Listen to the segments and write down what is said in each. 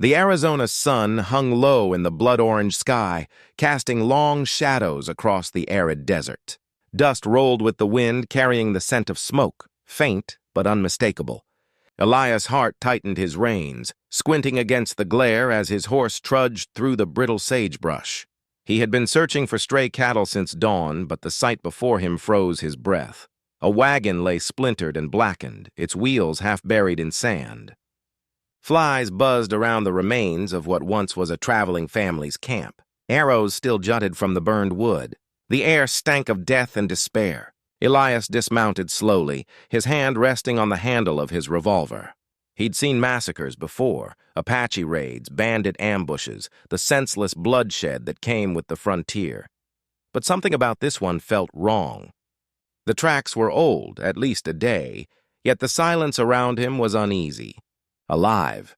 The Arizona sun hung low in the blood-orange sky, casting long shadows across the arid desert. Dust rolled with the wind, carrying the scent of smoke, faint but unmistakable. Elias' heart tightened his reins, squinting against the glare as his horse trudged through the brittle sagebrush. He had been searching for stray cattle since dawn, but the sight before him froze his breath. A wagon lay splintered and blackened, its wheels half buried in sand. Flies buzzed around the remains of what once was a traveling family's camp. Arrows still jutted from the burned wood. The air stank of death and despair. Elias dismounted slowly, his hand resting on the handle of his revolver. He'd seen massacres before, Apache raids, bandit ambushes, the senseless bloodshed that came with the frontier. But something about this one felt wrong. The tracks were old, at least a day, yet the silence around him was uneasy. Alive.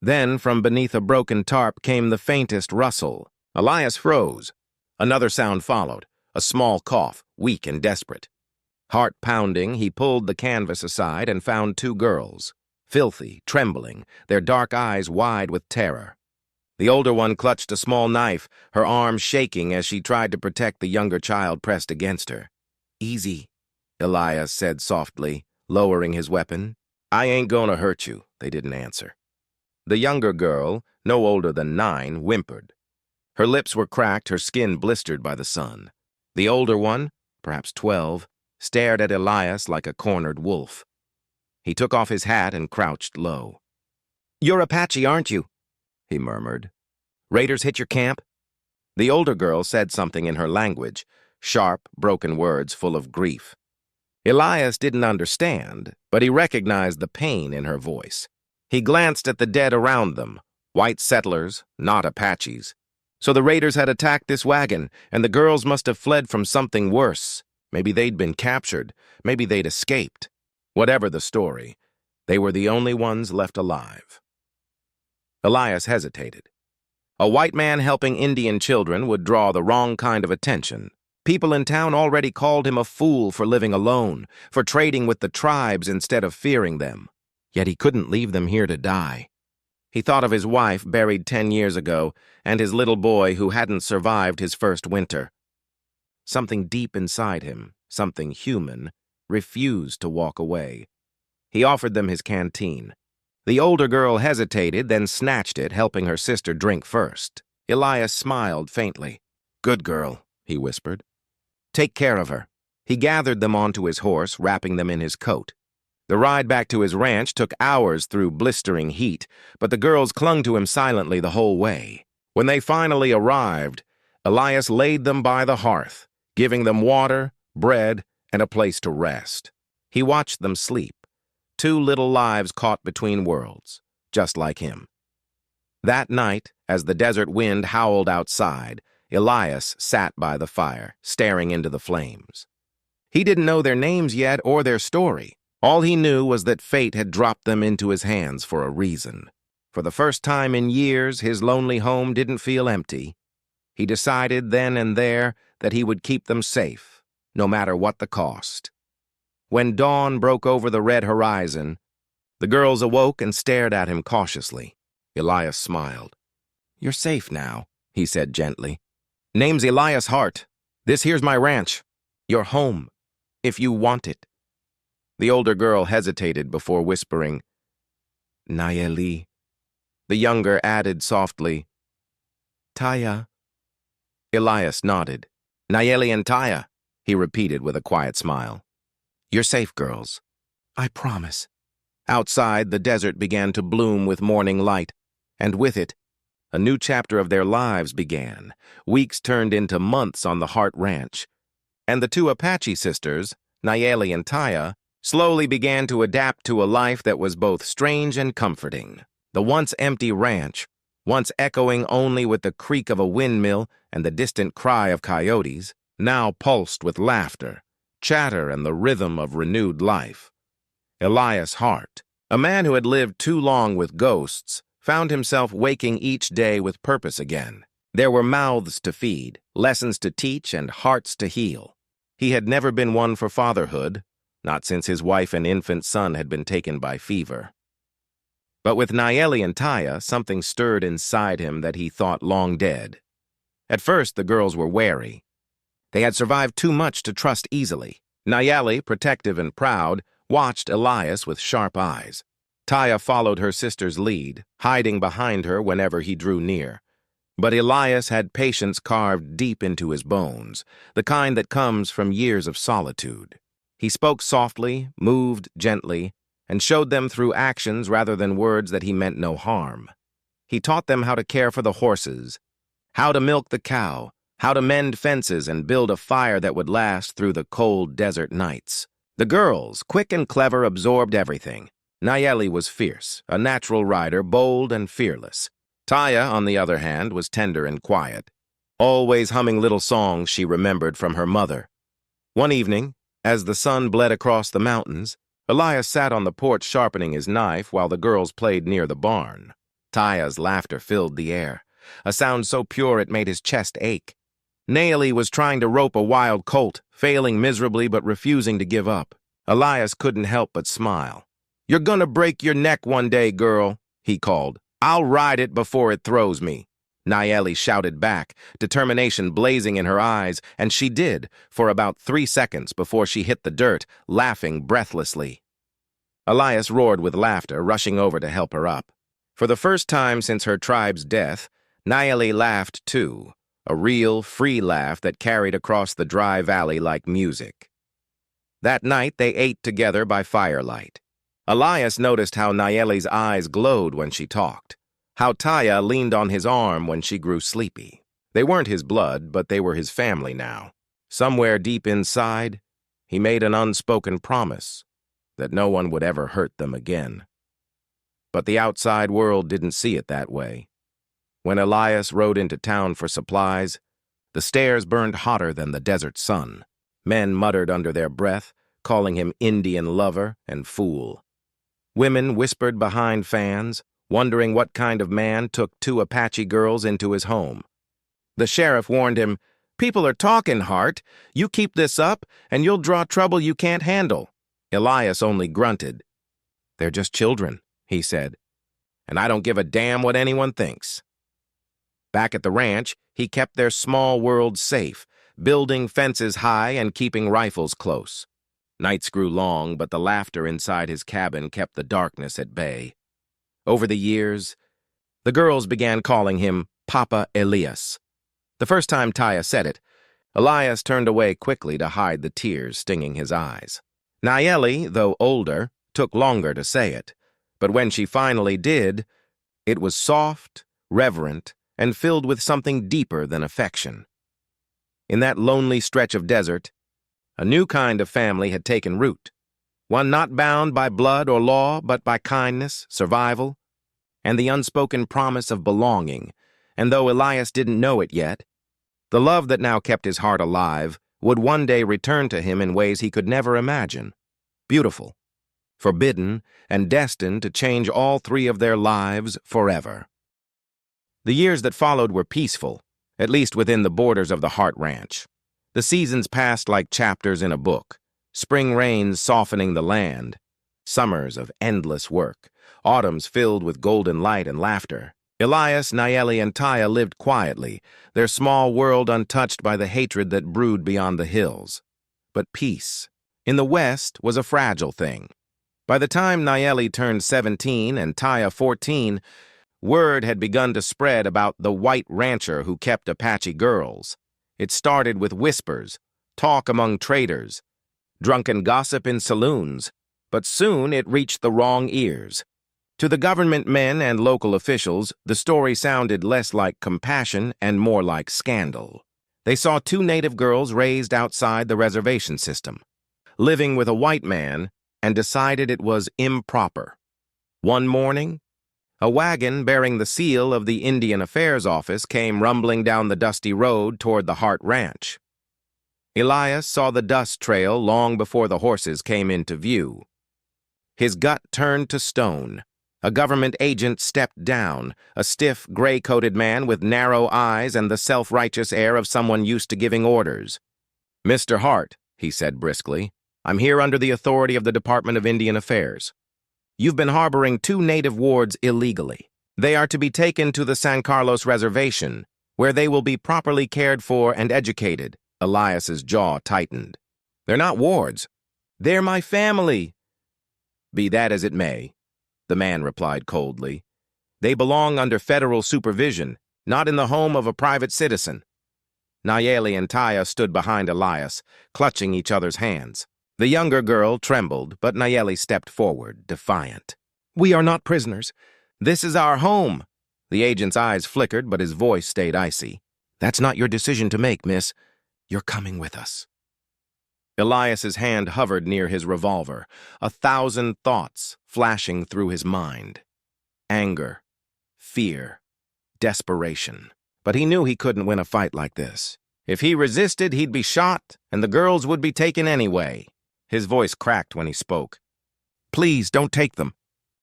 Then, from beneath a broken tarp came the faintest rustle. Elias froze. Another sound followed, a small cough, weak and desperate. Heart pounding, he pulled the canvas aside and found two girls, filthy, trembling, their dark eyes wide with terror. The older one clutched a small knife, her arm shaking as she tried to protect the younger child pressed against her. "Easy," Elias said softly, lowering his weapon. "I ain't gonna hurt you," they didn't answer. The younger girl, no older than 9, whimpered. Her lips were cracked, her skin blistered by the sun. The older one, perhaps 12, stared at Elias like a cornered wolf. He took off his hat and crouched low. "You're Apache, aren't you?" he murmured. "Raiders hit your camp?" The older girl said something in her language, sharp, broken words full of grief. Elias didn't understand, but he recognized the pain in her voice. He glanced at the dead around them, white settlers, not Apaches. So the raiders had attacked this wagon, and the girls must have fled from something worse. Maybe they'd been captured, maybe they'd escaped. Whatever the story, they were the only ones left alive. Elias hesitated. A white man helping Indian children would draw the wrong kind of attention. People in town already called him a fool for living alone, for trading with the tribes instead of fearing them. Yet he couldn't leave them here to die. He thought of his wife buried 10 years ago and his little boy who hadn't survived his first winter. Something deep inside him, something human, refused to walk away. He offered them his canteen. The older girl hesitated, then snatched it, helping her sister drink first. Elias smiled faintly. "Good girl," he whispered. "Take care of her." He gathered them onto his horse, wrapping them in his coat. The ride back to his ranch took hours through blistering heat, but the girls clung to him silently the whole way. When they finally arrived, Elias laid them by the hearth, giving them water, bread, and a place to rest. He watched them sleep, 2 little lives caught between worlds, just like him. That night, as the desert wind howled outside, Elias sat by the fire, staring into the flames. He didn't know their names yet or their story. All he knew was that fate had dropped them into his hands for a reason. For the first time in years, his lonely home didn't feel empty. He decided then and there that he would keep them safe, no matter what the cost. When dawn broke over the red horizon, the girls awoke and stared at him cautiously. Elias smiled. "You're safe now," he said gently. "Name's Elias Hart. This here's my ranch. Your home, if you want it." The older girl hesitated before whispering, "Nayeli." The younger added softly, "Taya." Elias nodded. "Nayeli and Taya," he repeated with a quiet smile. "You're safe, girls. I promise." Outside, the desert began to bloom with morning light, and with it, a new chapter of their lives began. Weeks turned into months on the Hart Ranch, and the 2 Apache sisters, Nayeli and Taya, slowly began to adapt to a life that was both strange and comforting. The once empty ranch, once echoing only with the creak of a windmill and the distant cry of coyotes, now pulsed with laughter, chatter, and the rhythm of renewed life. Elias Hart, a man who had lived too long with ghosts, found himself waking each day with purpose again. There were mouths to feed, lessons to teach, and hearts to heal. He had never been one for fatherhood, not since his wife and infant son had been taken by fever. But with Nayeli and Taya, something stirred inside him that he thought long dead. At first, the girls were wary. They had survived too much to trust easily. Nayeli, protective and proud, watched Elias with sharp eyes. Taya followed her sister's lead, hiding behind her whenever he drew near. But Elias had patience carved deep into his bones, the kind that comes from years of solitude. He spoke softly, moved gently, and showed them through actions rather than words that he meant no harm. He taught them how to care for the horses, how to milk the cow, how to mend fences and build a fire that would last through the cold desert nights. The girls, quick and clever, absorbed everything. Nayeli was fierce, a natural rider, bold and fearless. Taya, on the other hand, was tender and quiet, always humming little songs she remembered from her mother. One evening, as the sun bled across the mountains, Elias sat on the porch sharpening his knife while the girls played near the barn. Taya's laughter filled the air, a sound so pure it made his chest ache. Nayeli was trying to rope a wild colt, failing miserably but refusing to give up. Elias couldn't help but smile. "You're gonna break your neck one day, girl," he called. "I'll ride it before it throws me." Nayeli shouted back, determination blazing in her eyes, and she did, for about 3 seconds before she hit the dirt, laughing breathlessly. Elias roared with laughter, rushing over to help her up. For the first time since her tribe's death, Nayeli laughed too, a real, free laugh that carried across the dry valley like music. That night they ate together by firelight. Elias noticed how Nayeli's eyes glowed when she talked, how Taya leaned on his arm when she grew sleepy. They weren't his blood, but they were his family now. Somewhere deep inside, he made an unspoken promise that no one would ever hurt them again. But the outside world didn't see it that way. When Elias rode into town for supplies, the stairs burned hotter than the desert sun. Men muttered under their breath, calling him Indian lover and fool. Women whispered behind fans, wondering what kind of man took 2 Apache girls into his home. The sheriff warned him, "People are talking, Hart. You keep this up, and you'll draw trouble you can't handle." Elias only grunted. "They're just children," he said, "and I don't give a damn what anyone thinks." Back at the ranch, he kept their small world safe, building fences high and keeping rifles close. Nights grew long, but the laughter inside his cabin kept the darkness at bay. Over the years, the girls began calling him Papa Elias. The first time Taya said it, Elias turned away quickly to hide the tears stinging his eyes. Nayeli, though older, took longer to say it, but when she finally did, it was soft, reverent, and filled with something deeper than affection. In that lonely stretch of desert, a new kind of family had taken root, one not bound by blood or law, but by kindness, survival, and the unspoken promise of belonging. And though Elias didn't know it yet, the love that now kept his heart alive would one day return to him in ways he could never imagine. Beautiful, forbidden, and destined to change all 3 of their lives forever. The years that followed were peaceful, at least within the borders of the Hart Ranch. The seasons passed like chapters in a book, spring rains softening the land, summers of endless work, autumns filled with golden light and laughter. Elias, Nayeli, and Taya lived quietly, their small world untouched by the hatred that brewed beyond the hills. But peace, in the West, was a fragile thing. By the time Nayeli turned 17 and Taya 14, word had begun to spread about the white rancher who kept Apache girls. It started with whispers, talk among traders, drunken gossip in saloons, but soon it reached the wrong ears. To the government men and local officials, the story sounded less like compassion and more like scandal. They saw 2 native girls raised outside the reservation system, living with a white man, and decided it was improper. One morning, a wagon bearing the seal of the Indian Affairs Office came rumbling down the dusty road toward the Hart Ranch. Elias saw the dust trail long before the horses came into view. His gut turned to stone. A government agent stepped down, a stiff, gray-coated man with narrow eyes and the self-righteous air of someone used to giving orders. "Mr. Hart," he said briskly, "I'm here under the authority of the Department of Indian Affairs. You've been harboring 2 native wards illegally. They are to be taken to the San Carlos Reservation, where they will be properly cared for and educated." Elias's jaw tightened. "They're not wards. They're my family." "Be that as it may," the man replied coldly. "They belong under federal supervision, not in the home of a private citizen." Nayeli and Taya stood behind Elias, clutching each other's hands. The younger girl trembled, but Nayeli stepped forward, defiant. "We are not prisoners. This is our home." The agent's eyes flickered, but his voice stayed icy. "That's not your decision to make, miss. You're coming with us." Elias's hand hovered near his revolver, 1,000 thoughts flashing through his mind. Anger, fear, desperation. But he knew he couldn't win a fight like this. If he resisted, he'd be shot, and the girls would be taken anyway. His voice cracked when he spoke. "Please, don't take them.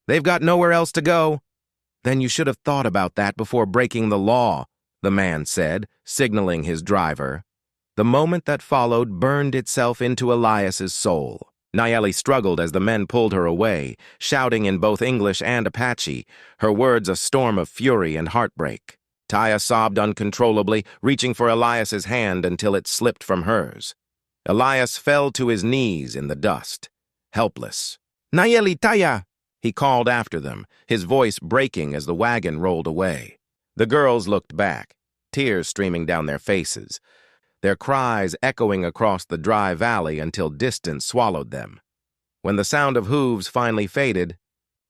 They've got nowhere else to go." "Then you should have thought about that before breaking the law," the man said, signaling his driver. The moment that followed burned itself into Elias's soul. Nayeli struggled as the men pulled her away, shouting in both English and Apache, her words a storm of fury and heartbreak. Taya sobbed uncontrollably, reaching for Elias's hand until it slipped from hers. Elias fell to his knees in the dust, helpless. "Nayeli, Taya!" he called after them, his voice breaking as the wagon rolled away. The girls looked back, tears streaming down their faces, their cries echoing across the dry valley until distance swallowed them. When the sound of hooves finally faded,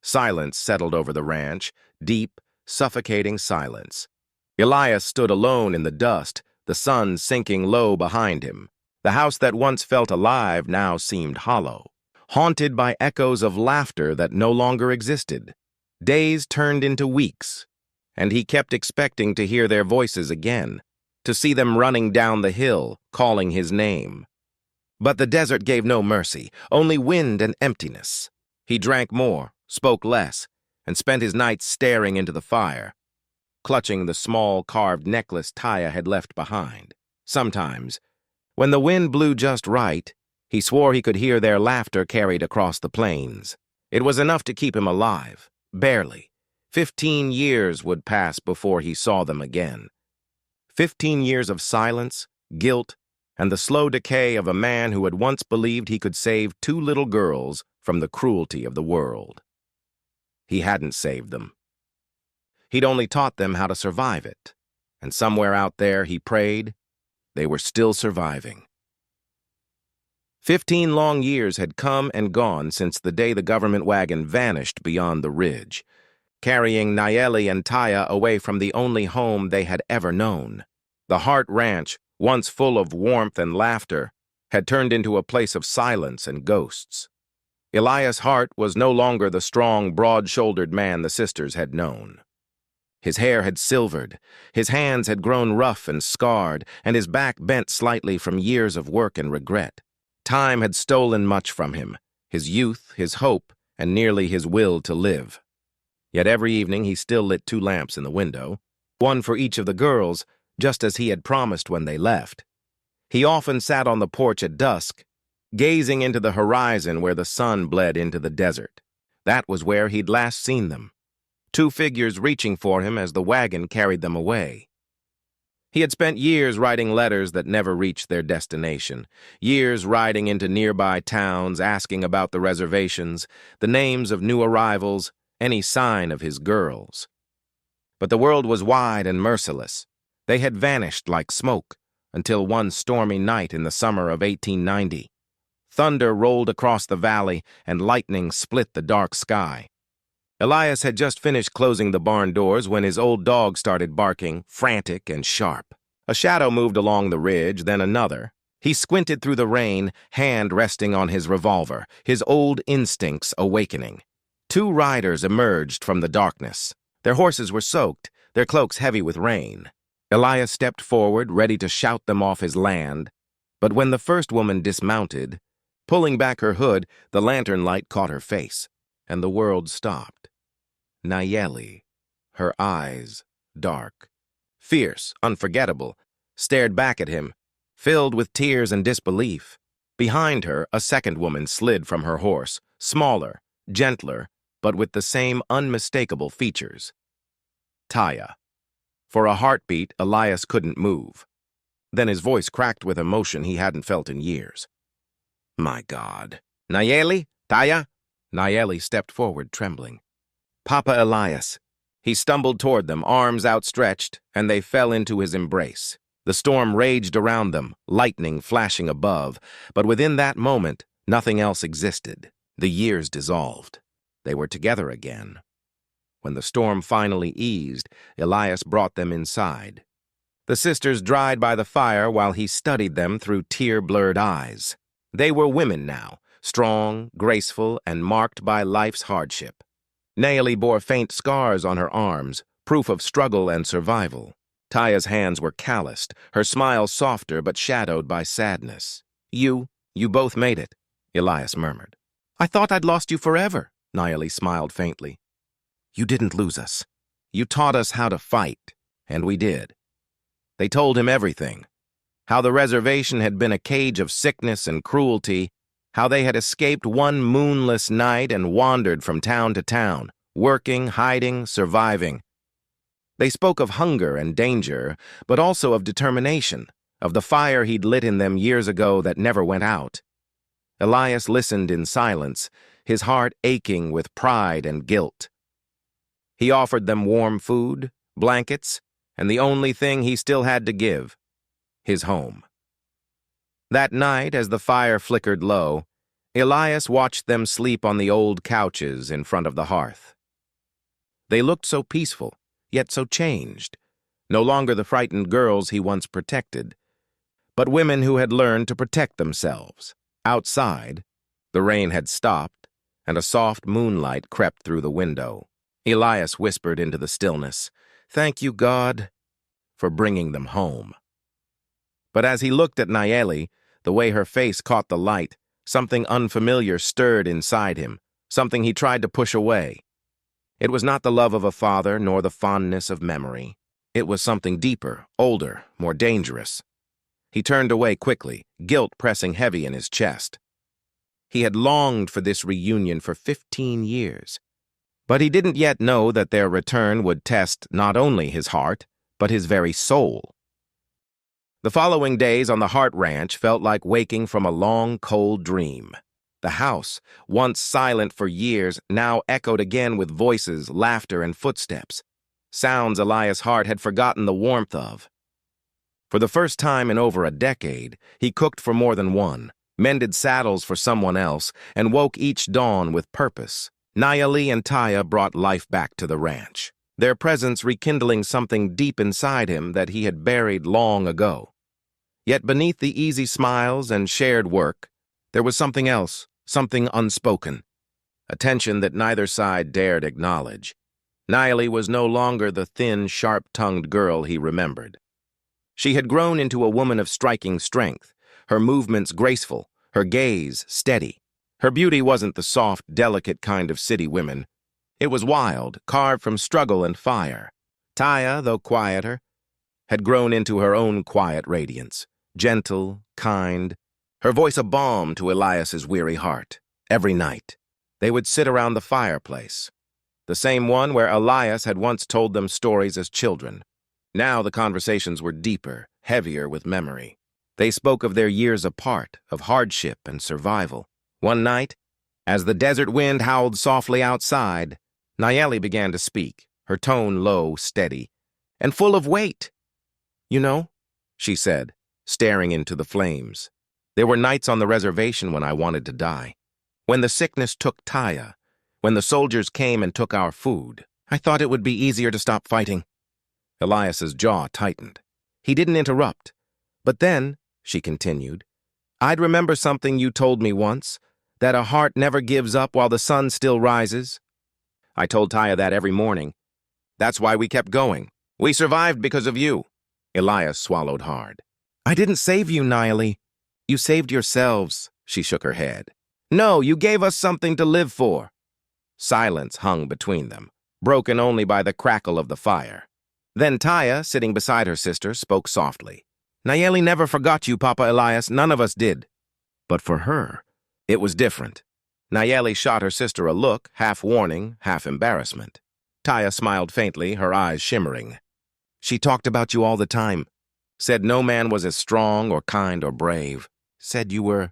silence settled over the ranch, deep, suffocating silence. Elias stood alone in the dust, the sun sinking low behind him. The house that once felt alive now seemed hollow, haunted by echoes of laughter that no longer existed. Days turned into weeks, and he kept expecting to hear their voices again, to see them running down the hill, calling his name. But the desert gave no mercy, only wind and emptiness. He drank more, spoke less, and spent his nights staring into the fire, clutching the small carved necklace Taya had left behind. Sometimes, when the wind blew just right, he swore he could hear their laughter carried across the plains. It was enough to keep him alive, barely. 15 years would pass before he saw them again. 15 years of silence, guilt, and the slow decay of a man who had once believed he could save 2 little girls from the cruelty of the world. He hadn't saved them. He'd only taught them how to survive it, and somewhere out there, he prayed, they were still surviving. 15 long years had come and gone since the day the government wagon vanished beyond the ridge, carrying Nayeli and Taya away from the only home they had ever known. The Hart Ranch, once full of warmth and laughter, had turned into a place of silence and ghosts. Elias Hart was no longer the strong, broad-shouldered man the sisters had known. His hair had silvered, his hands had grown rough and scarred, and his back bent slightly from years of work and regret. Time had stolen much from him, his youth, his hope, and nearly his will to live. Yet every evening he still lit 2 lamps in the window, one for each of the girls, just as he had promised when they left. He often sat on the porch at dusk, gazing into the horizon where the sun bled into the desert. That was where he'd last seen them. 2 figures reaching for him as the wagon carried them away. He had spent years writing letters that never reached their destination, years riding into nearby towns, asking about the reservations, the names of new arrivals, any sign of his girls. But the world was wide and merciless. They had vanished like smoke until one stormy night in the summer of 1890. Thunder rolled across the valley and lightning split the dark sky. Elias had just finished closing the barn doors when his old dog started barking, frantic and sharp. A shadow moved along the ridge, then another. He squinted through the rain, hand resting on his revolver, his old instincts awakening. 2 riders emerged from the darkness. Their horses were soaked, their cloaks heavy with rain. Elias stepped forward, ready to shout them off his land. But when the first woman dismounted, pulling back her hood, the lantern light caught her face, and the world stopped. Nayeli, her eyes dark, fierce, unforgettable, stared back at him, filled with tears and disbelief. Behind her, a second woman slid from her horse, smaller, gentler, but with the same unmistakable features. Taya. For a heartbeat, Elias couldn't move. Then his voice cracked with emotion he hadn't felt in years. My God. Nayeli? Taya? Nayeli stepped forward, trembling. Papa Elias. He stumbled toward them, arms outstretched, and they fell into his embrace. The storm raged around them, lightning flashing above, but within that moment, nothing else existed. The years dissolved. They were together again. When the storm finally eased, Elias brought them inside. The sisters dried by the fire while he studied them through tear-blurred eyes. They were women now, strong, graceful, and marked by life's hardship. Nayeli bore faint scars on her arms, proof of struggle and survival. Taya's hands were calloused, her smile softer but shadowed by sadness. You both made it, Elias murmured. I thought I'd lost you forever, Nayeli smiled faintly. You didn't lose us. You taught us how to fight, and we did. They told him everything. How the reservation had been a cage of sickness and cruelty, how they had escaped one moonless night and wandered from town to town, working, hiding, surviving. They spoke of hunger and danger, but also of determination, of the fire he'd lit in them years ago that never went out. Elias listened in silence, his heart aching with pride and guilt. He offered them warm food, blankets, and the only thing he still had to give, his home. That night, as the fire flickered low, Elias watched them sleep on the old couches in front of the hearth. They looked so peaceful, yet so changed, no longer the frightened girls he once protected, but women who had learned to protect themselves. Outside, the rain had stopped, and a soft moonlight crept through the window. Elias whispered into the stillness, "Thank you, God, for bringing them home." But as he looked at Nayeli, the way her face caught the light, something unfamiliar stirred inside him, something he tried to push away. It was not the love of a father nor the fondness of memory. It was something deeper, older, more dangerous. He turned away quickly, guilt pressing heavy in his chest. He had longed for this reunion for 15 years. But he didn't yet know that their return would test not only his heart, but his very soul. The following days on the Hart Ranch felt like waking from a long, cold dream. The house, once silent for years, now echoed again with voices, laughter, and footsteps. Sounds Elias Hart had forgotten the warmth of. For the first time in over a decade, he cooked for more than one, mended saddles for someone else, and woke each dawn with purpose. Nayeli and Taya brought life back to the ranch, their presence rekindling something deep inside him that he had buried long ago. Yet beneath the easy smiles and shared work, there was something else, something unspoken, a tension that neither side dared acknowledge. Nayeli was no longer the thin, sharp-tongued girl he remembered. She had grown into a woman of striking strength, her movements graceful, her gaze steady. Her beauty wasn't the soft, delicate kind of city women. It was wild, carved from struggle and fire. Taya, though quieter, had grown into her own quiet radiance, gentle, kind, her voice a balm to Elias's weary heart. Every night, they would sit around the fireplace, the same one where Elias had once told them stories as children. Now the conversations were deeper, heavier with memory. They spoke of their years apart, of hardship and survival. One night, as the desert wind howled softly outside, Nayeli began to speak, her tone low, steady, and full of weight. "You know," she said, staring into the flames, "there were nights on the reservation when I wanted to die. When the sickness took Taya, when the soldiers came and took our food, I thought it would be easier to stop fighting." Elias's jaw tightened. He didn't interrupt. "But then," she continued, "I'd remember something you told me once, that a heart never gives up while the sun still rises." I told Taya that every morning. That's why we kept going. We survived because of you. Elias swallowed hard. "I didn't save you, Nayeli. You saved yourselves," she shook her head. "No, you gave us something to live for." Silence hung between them, broken only by the crackle of the fire. Then Taya, sitting beside her sister, spoke softly. "Nayeli never forgot you, Papa Elias. None of us did." But for her, it was different. Nayeli shot her sister a look, half warning, half embarrassment. Taya smiled faintly, her eyes shimmering. She talked about you all the time. Said no man was as strong or kind or brave. Said you were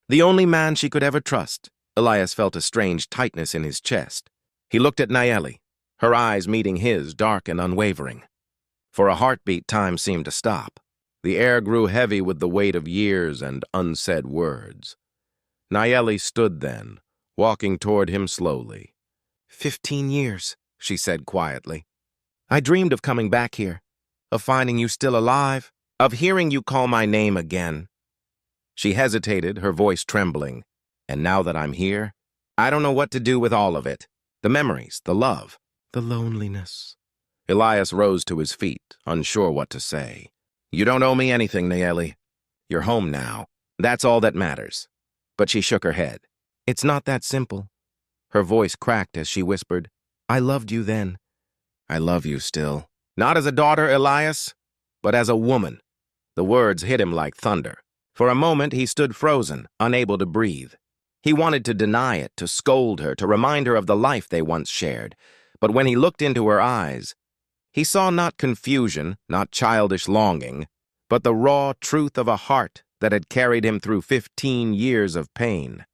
the only man she could ever trust. Elias felt a strange tightness in his chest. He looked at Nayeli, her eyes meeting his, dark and unwavering. For a heartbeat, time seemed to stop. The air grew heavy with the weight of years and unsaid words. Nayeli stood then, walking toward him slowly. 15 years, she said quietly. I dreamed of coming back here, of finding you still alive, of hearing you call my name again. She hesitated, her voice trembling. And now that I'm here, I don't know what to do with all of it. The memories, the love, the loneliness. Elias rose to his feet, unsure what to say. You don't owe me anything, Nayeli. You're home now. That's all that matters. But she shook her head. It's not that simple. Her voice cracked as she whispered, I loved you then. I love you still. Not as a daughter, Elias, but as a woman. The words hit him like thunder. For a moment, he stood frozen, unable to breathe. He wanted to deny it, to scold her, to remind her of the life they once shared. But when he looked into her eyes, he saw not confusion, not childish longing, but the raw truth of a heart that had carried him through 15 years of pain.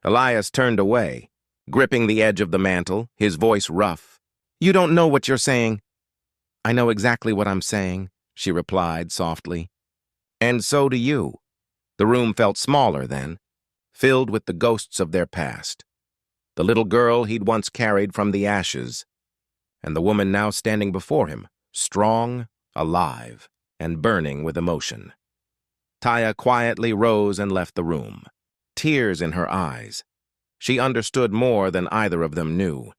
Elias turned away, gripping the edge of the mantel, his voice rough. You don't know what you're saying. I know exactly what I'm saying, she replied softly. And so do you. The room felt smaller then, filled with the ghosts of their past. The little girl he'd once carried from the ashes, and the woman now standing before him, strong, alive, and burning with emotion. Taya quietly rose and left the room, tears in her eyes. She understood more than either of them knew.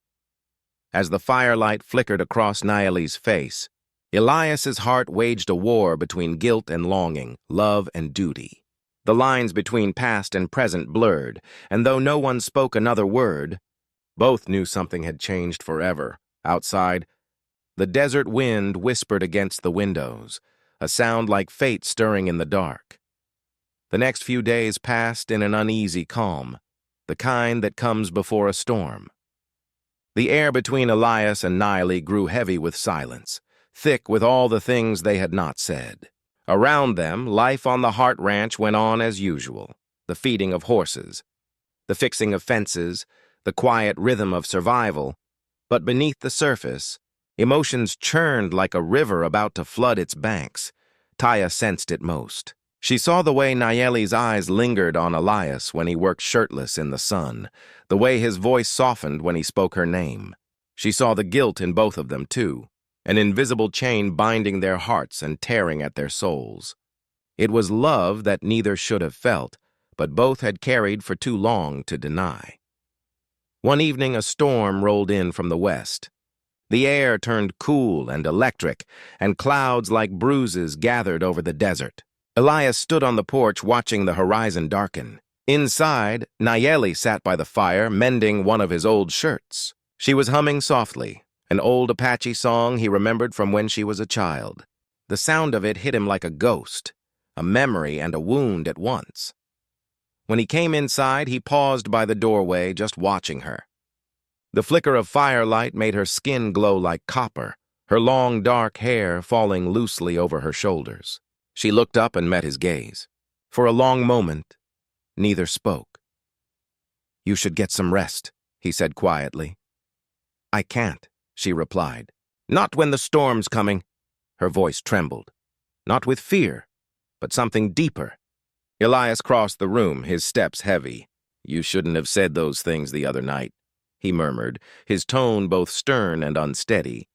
As the firelight flickered across Nayeli's face, Elias's heart waged a war between guilt and longing, love and duty. The lines between past and present blurred, and though no one spoke another word, both knew something had changed forever. Outside, the desert wind whispered against the windows, a sound like fate stirring in the dark. The next few days passed in an uneasy calm, the kind that comes before a storm. The air between Elias and Nayeli grew heavy with silence, thick with all the things they had not said. Around them, life on the Hart Ranch went on as usual, the feeding of horses, the fixing of fences, the quiet rhythm of survival. But beneath the surface, emotions churned like a river about to flood its banks. Taya sensed it most. She saw the way Nayeli's eyes lingered on Elias when he worked shirtless in the sun, the way his voice softened when he spoke her name. She saw the guilt in both of them, too, an invisible chain binding their hearts and tearing at their souls. It was love that neither should have felt, but both had carried for too long to deny. One evening, a storm rolled in from the west. The air turned cool and electric, and clouds like bruises gathered over the desert. Elias stood on the porch watching the horizon darken. Inside, Nayeli sat by the fire, mending one of his old shirts. She was humming softly, an old Apache song he remembered from when she was a child. The sound of it hit him like a ghost, a memory and a wound at once. When he came inside, he paused by the doorway, just watching her. The flicker of firelight made her skin glow like copper, her long dark hair falling loosely over her shoulders. She looked up and met his gaze. For a long moment, neither spoke. You should get some rest, he said quietly. I can't, she replied. Not when the storm's coming. Her voice trembled. Not with fear, but something deeper. Elias crossed the room, his steps heavy. You shouldn't have said those things the other night, he murmured, his tone both stern and unsteady.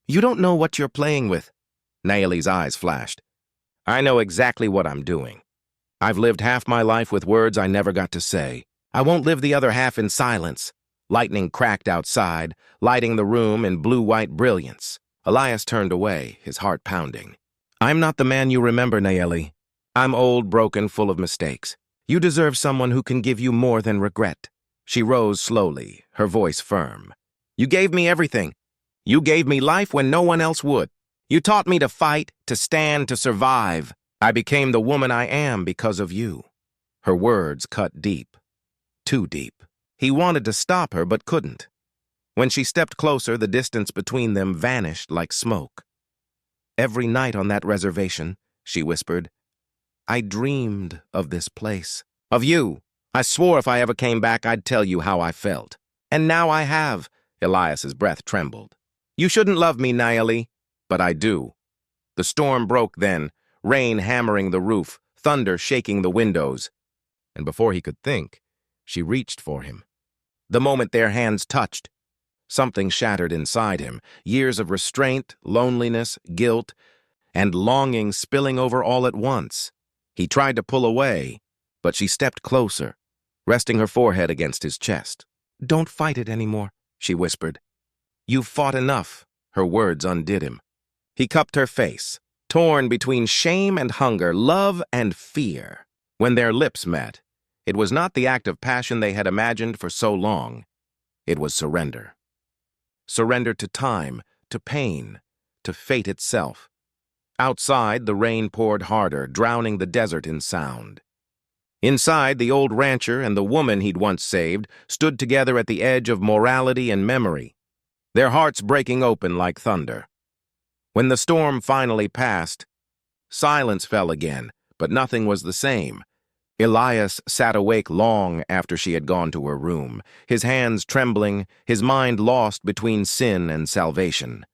You don't know what you're playing with. Nayeli's eyes flashed. I know exactly what I'm doing. I've lived half my life with words I never got to say. I won't live the other half in silence. Lightning cracked outside, lighting the room in blue-white brilliance. Elias turned away, his heart pounding. I'm not the man you remember, Nayeli. I'm old, broken, full of mistakes. You deserve someone who can give you more than regret. She rose slowly, her voice firm. You gave me everything. You gave me life when no one else would. You taught me to fight, to stand, to survive. I became the woman I am because of you. Her words cut deep. too deep. He wanted to stop her, but couldn't. When she stepped closer, the distance between them vanished like smoke. "Every night on that reservation," she whispered, "I dreamed of this place. Of you. I swore if I ever came back, I'd tell you how I felt. And now I have." Elias's breath trembled. "You shouldn't love me, Nayeli, but I do." The storm broke then, rain hammering the roof, thunder shaking the windows. And before he could think, she reached for him. The moment their hands touched, something shattered inside him, years of restraint, loneliness, guilt, and longing spilling over all at once. He tried to pull away, but she stepped closer, resting her forehead against his chest. "Don't fight it anymore," she whispered. "You've fought enough." Her words undid him. He cupped her face, torn between shame and hunger, love and fear. When their lips met, it was not the act of passion they had imagined for so long. It was surrender. Surrender to time, to pain, to fate itself. Outside, the rain poured harder, drowning the desert in sound. Inside, the old rancher and the woman he'd once saved stood together at the edge of morality and memory, their hearts breaking open like thunder. When the storm finally passed, silence fell again, but nothing was the same. Elias sat awake long after she had gone to her room, his hands trembling, his mind lost between sin and salvation.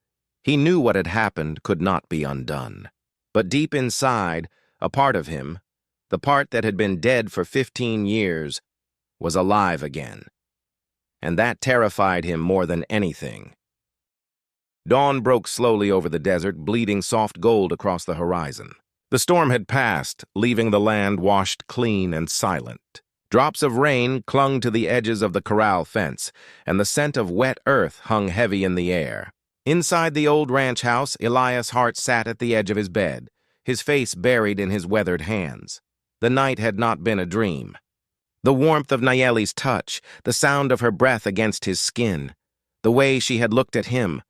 He knew what had happened could not be undone. But deep inside, a part of him, the part that had been dead for 15 years, was alive again. And that terrified him more than anything. Dawn broke slowly over the desert, bleeding soft gold across the horizon. The storm had passed, leaving the land washed clean and silent. Drops of rain clung to the edges of the corral fence, and the scent of wet earth hung heavy in the air. Inside the old ranch house, Elias' heart sat at the edge of his bed, his face buried in his weathered hands. The night had not been a dream. The warmth of Nayeli's touch, the sound of her breath against his skin, the way she had looked at him,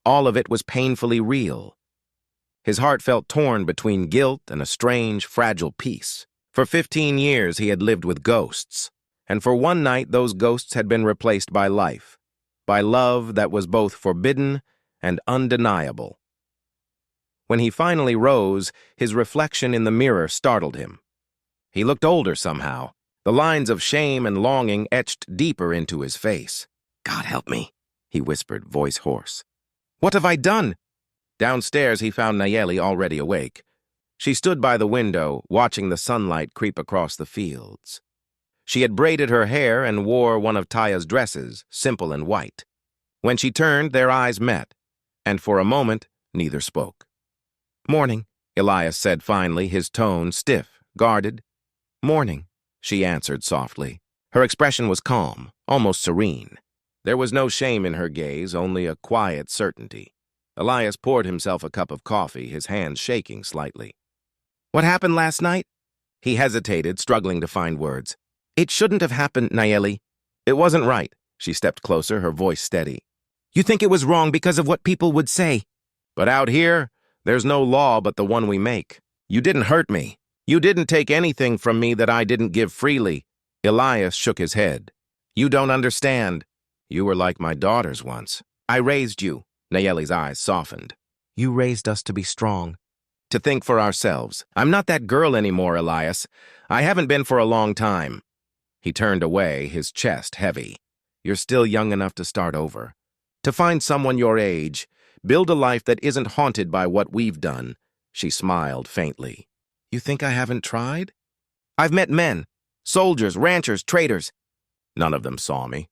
all of it was painfully real. His heart felt torn between guilt and a strange, fragile peace. For 15 years he had lived with ghosts, and for one night those ghosts had been replaced by life, by love that was both forbidden and undeniable. When he finally rose, his reflection in the mirror startled him. He looked older somehow, the lines of shame and longing etched deeper into his face. "God help me," he whispered, voice hoarse. "What have I done?" Downstairs, he found Nayeli already awake. She stood by the window, watching the sunlight creep across the fields. She had braided her hair and wore one of Taya's dresses, simple and white. When she turned, their eyes met, and for a moment, neither spoke. "Morning," Elias said finally, his tone stiff, guarded. "Morning," she answered softly. Her expression was calm, almost serene. There was no shame in her gaze, only a quiet certainty. Elias poured himself a cup of coffee, his hands shaking slightly. "What happened last night?" He hesitated, struggling to find words. "It shouldn't have happened, Nayeli. It wasn't right." She stepped closer, her voice steady. "You think it was wrong because of what people would say. But out here, there's no law but the one we make. You didn't hurt me. You didn't take anything from me that I didn't give freely." Elias shook his head. "You don't understand. You were like my daughters once. I raised you." Nayeli's eyes softened. "You raised us to be strong, to think for ourselves. I'm not that girl anymore, Elias. I haven't been for a long time." He turned away, his chest heavy. "You're still young enough to start over. To find someone your age, build a life that isn't haunted by what we've done." She smiled faintly. "You think I haven't tried? I've met men, soldiers, ranchers, traders. None of them saw me.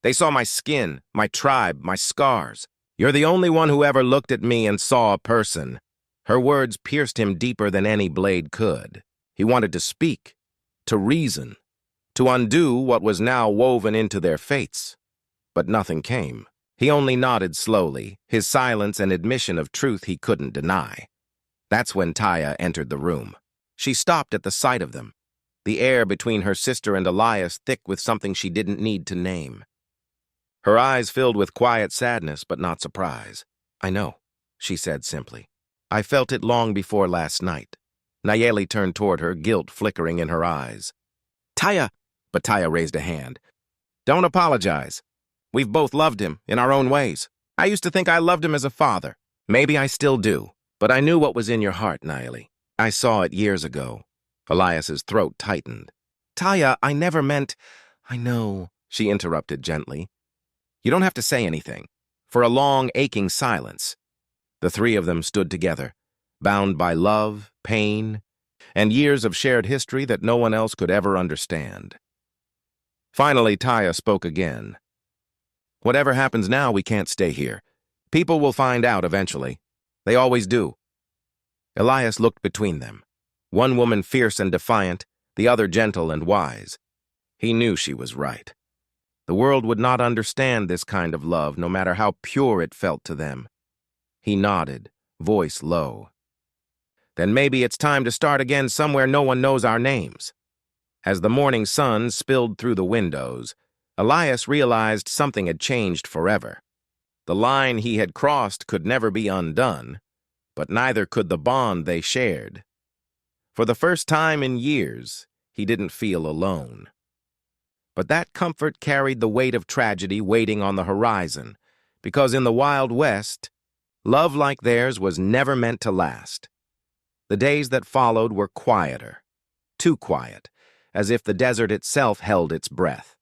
They saw my skin, my tribe, my scars. You're the only one who ever looked at me and saw a person." Her words pierced him deeper than any blade could. He wanted to speak, to reason, to undo what was now woven into their fates. But nothing came. He only nodded slowly, his silence an admission of truth he couldn't deny. That's when Taya entered the room. She stopped at the sight of them, the air between her sister and Elias thick with something she didn't need to name. Her eyes filled with quiet sadness, but not surprise. "I know," she said simply. "I felt it long before last night." Nayeli turned toward her, guilt flickering in her eyes. "Taya!" But Taya raised a hand. Don't apologize. We've both loved him in our own ways. I used to think I loved him as a father. Maybe I still do. But I knew what was in your heart, Naeli. I saw it years ago. Elias's throat tightened. Taya, I never meant... I know, she interrupted gently. You don't have to say anything. For a long, aching silence, the three of them stood together, bound by love, pain, and years of shared history that no one else could ever understand. Finally, Taya spoke again. Whatever happens now, we can't stay here. People will find out eventually. They always do. Elias looked between them. One woman fierce and defiant, the other gentle and wise. He knew she was right. The world would not understand this kind of love, no matter how pure it felt to them. He nodded, voice low. Then maybe it's time to start again somewhere no one knows our names. As the morning sun spilled through the windows, Elias realized something had changed forever. The line he had crossed could never be undone, but neither could the bond they shared. For the first time in years, he didn't feel alone. But that comfort carried the weight of tragedy waiting on the horizon, because in the Wild West, love like theirs was never meant to last. The days that followed were quieter, too quiet, as if the desert itself held its breath.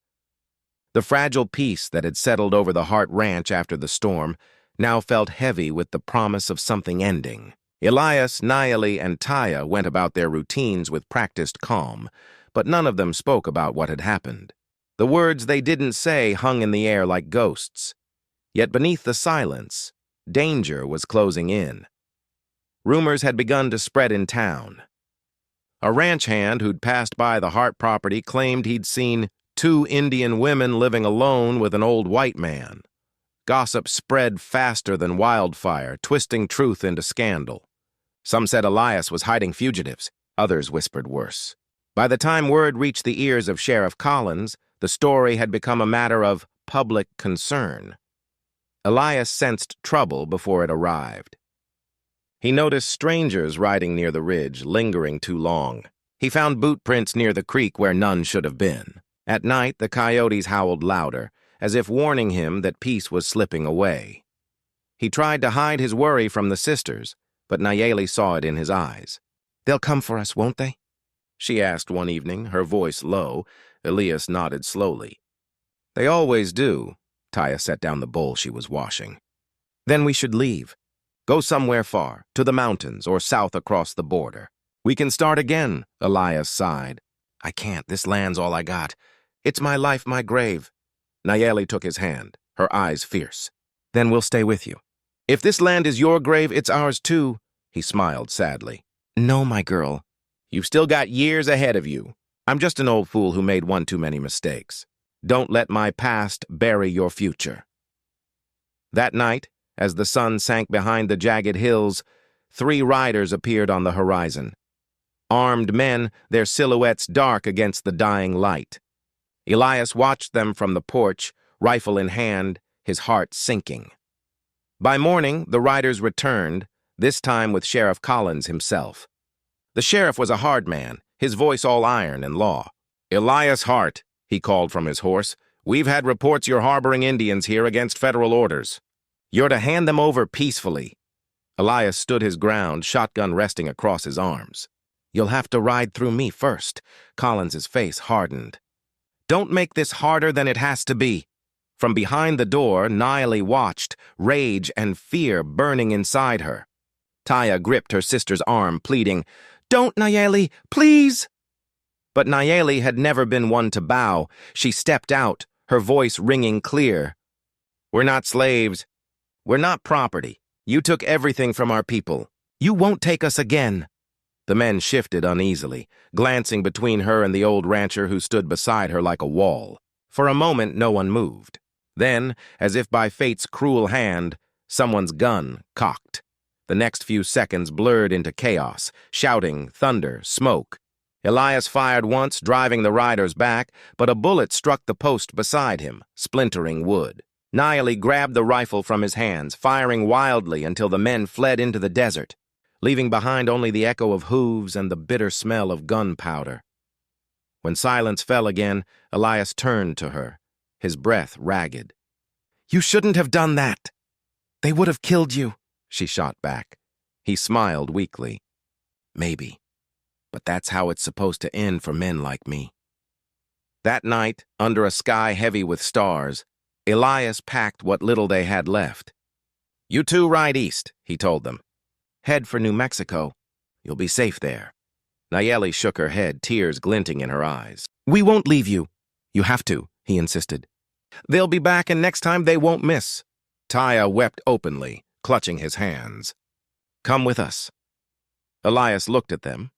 The fragile peace that had settled over the Hart Ranch after the storm now felt heavy with the promise of something ending. Elias, Naeli, and Taya went about their routines with practiced calm, but none of them spoke about what had happened. The words they didn't say hung in the air like ghosts. Yet beneath the silence, danger was closing in. Rumors had begun to spread in town. A ranch hand who'd passed by the Hart property claimed he'd seen 2 Indian women living alone with an old white man. Gossip spread faster than wildfire, twisting truth into scandal. Some said Elias was hiding fugitives. Others whispered worse. By the time word reached the ears of Sheriff Collins, the story had become a matter of public concern. Elias sensed trouble before it arrived. He noticed strangers riding near the ridge, lingering too long. He found boot prints near the creek where none should have been. At night, the coyotes howled louder, as if warning him that peace was slipping away. He tried to hide his worry from the sisters, but Nayeli saw it in his eyes. They'll come for us, won't they? She asked one evening, her voice low. Elias nodded slowly. They always do. Taya set down the bowl she was washing. Then we should leave. Go somewhere far, to the mountains or south across the border. We can start again, Elias sighed. I can't. This land's all I got. It's my life, my grave. Nayeli took his hand, her eyes fierce. Then we'll stay with you. If this land is your grave, it's ours too. He smiled sadly. No, my girl. You've still got years ahead of you. I'm just an old fool who made one too many mistakes. Don't let my past bury your future. That night, as the sun sank behind the jagged hills, 3 riders appeared on the horizon. Armed men, their silhouettes dark against the dying light. Elias watched them from the porch, rifle in hand, his heart sinking. By morning, the riders returned, this time with Sheriff Collins himself. The sheriff was a hard man, his voice all iron and law. Elias Hart, he called from his horse, we've had reports you're harboring Indians here against federal orders. You're to hand them over peacefully. Elias stood his ground, shotgun resting across his arms. You'll have to ride through me first. Collins's face hardened. Don't make this harder than it has to be. From behind the door, Naeli watched, rage and fear burning inside her. Taya gripped her sister's arm, pleading, Don't, Naeli, please! But Naeli had never been one to bow. She stepped out, her voice ringing clear. We're not slaves. We're not property. You took everything from our people. You won't take us again. The men shifted uneasily, glancing between her and the old rancher who stood beside her like a wall. For a moment, no one moved. Then, as if by fate's cruel hand, someone's gun cocked. The next few seconds blurred into chaos, shouting, thunder, smoke. Elias fired once, driving the riders back, but a bullet struck the post beside him, splintering wood. Naeli grabbed the rifle from his hands, firing wildly until the men fled into the desert, leaving behind only the echo of hooves and the bitter smell of gunpowder. When silence fell again, Elias turned to her, his breath ragged. "You shouldn't have done that. They would have killed you," she shot back. He smiled weakly. "Maybe, but that's how it's supposed to end for men like me." That night, under a sky heavy with stars, Elias packed what little they had left. "You two ride east," he told them. "Head for New Mexico. You'll be safe there." Nayeli shook her head, tears glinting in her eyes. "We won't leave you. You have to," he insisted. "They'll be back, and next time they won't miss." Taya wept openly, clutching his hands. "Come with us." Elias looked at them,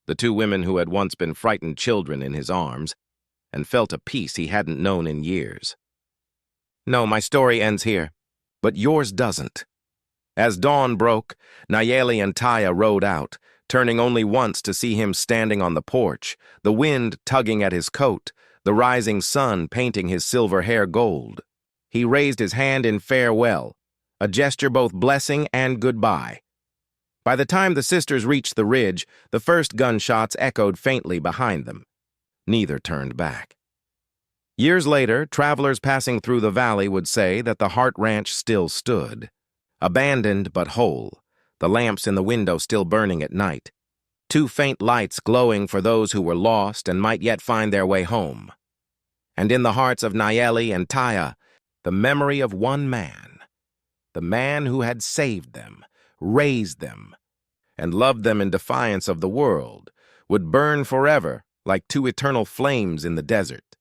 the two women who had once been frightened children in his arms, and felt a peace he hadn't known in years. "No, my story ends here, but yours doesn't." As dawn broke, Nayeli and Taya rode out, turning only once to see him standing on the porch, the wind tugging at his coat, the rising sun painting his silver hair gold. He raised his hand in farewell, a gesture both blessing and goodbye. By the time the sisters reached the ridge, the first gunshots echoed faintly behind them. Neither turned back. Years later, travelers passing through the valley would say that the Hart Ranch still stood, abandoned but whole, the lamps in the window still burning at night, two faint lights glowing for those who were lost and might yet find their way home. And in the hearts of Nayeli and Taya, the memory of one man, the man who had saved them, raised them, and loved them in defiance of the world, would burn forever like two eternal flames in the desert.